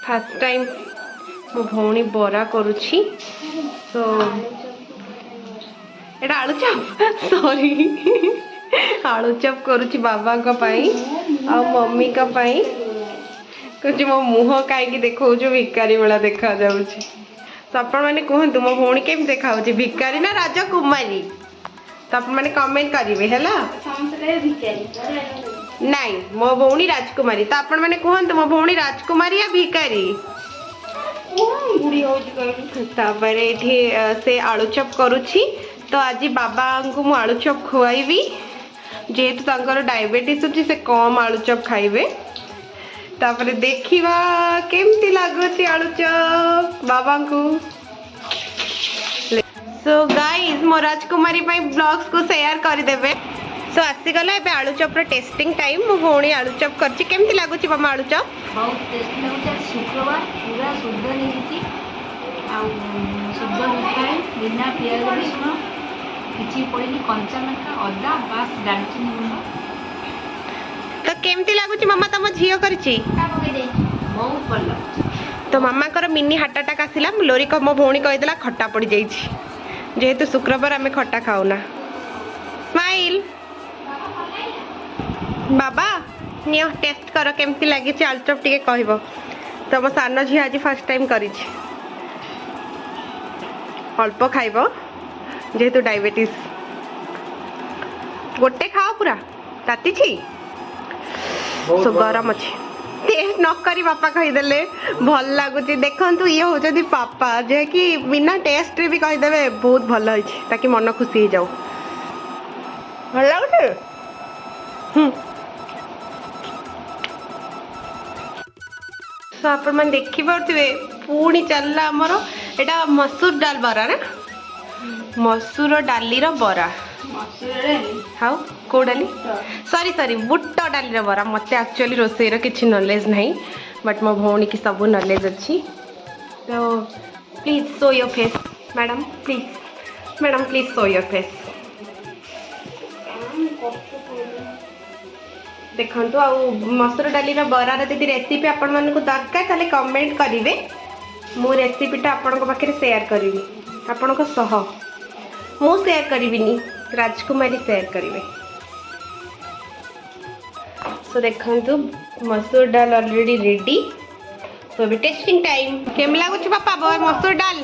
fast time मो भौणी बरा करुछि तो एटा आलू चप सॉरी आलू चप करुछि बाबा का पाई आ मम्मी का पाई कुछ मो मुह कहीं देखो भिकारी वाला देखा जाउछि तो आपण मैंने कहतु मो भौणी केम देखा भिकारी ना राजकुमारी तो आप मैंने कमेंट करेंगे है नहीं मो भौणी राजकुमारी तो आपण मैंने कहतु मो भौणी राजकुमारी या भिकारी से आलू चप करुछि तो आज बाबा को मु आलू चप खुआईबी जेहेतु तांकर डायबिटीज अछि से कम आलू चप खाइबे तापरे देखिबा केमती लागुछि आलू चप बाबा को सो गाइस मो राजकुमारी पाई ब्लॉग्स को शेयर कर देबे सो आसी गला एबे आलू चप रो टेस्टिंग टाइम मो भौणी आलू चप करछि केमती लागुछि मामा आलू चप बहुत टेस्टी लागुछि शुक्रवार पूरा शुद्ध नहीं आ शुद्ध मिठाई बिना प्याज रसुण किछि पड़ेनी कंचा लंका अदा बास दालचीनी गुंड तो केमती लागुछि मामा तम झियो करछि बहुत भल तो मामा कर मिनी हार्ट अटैक आसिला लोरी को मो भौणी कहिदेला खट्टा पड़ी जाइछि जेहेतु शुक्रवार आमे खट्टा खाउना स्माइल बाबा नियो टेस्ट कर केमती लागी आलू चप टिके कहबो तो मो सान झी आज फर्स्ट टाइम करिछि अल्प खाइबो जेहेतु डायबिटीज गोटे खाओ पूरा ताती छी सो गरम अच्छी टेस्ट न करी पापा कहीदेले भल लगुच देखु ये होती पापा जे कि बिना टेस्ट रे भी कहीदेवे बहुत भल होइछि ताकि मन खुशी हो जाओ भल लगुचे सो आपण मन देखि पारथिबे पुणी चलला हमर एटा मसूर डाल बरा ना मसूर डाली रो बरा हाउ को डाली सॉरी सॉरी बुट डाली रो बरा मते एक्चुअली रोसई रो किछि नॉलेज नहीं बट मो भौणी की सब नॉलेज अच्छी तो please show your face madam please show your face देखु आ मसूर डाली रो बरार यदि रेसिपी आपण मानक दरकार ताले कमेंट करेंगे मो रेसिपीटा आपण पाखे शेयर करी आपण सह मु शेयर करिविनी राजकुमारी शेयर करेंगे सो देखु मसूर डाल ऑलरेडी रेडी सो अभी टेस्टिंग टाइम केम लागुछि पापा मसूर डाल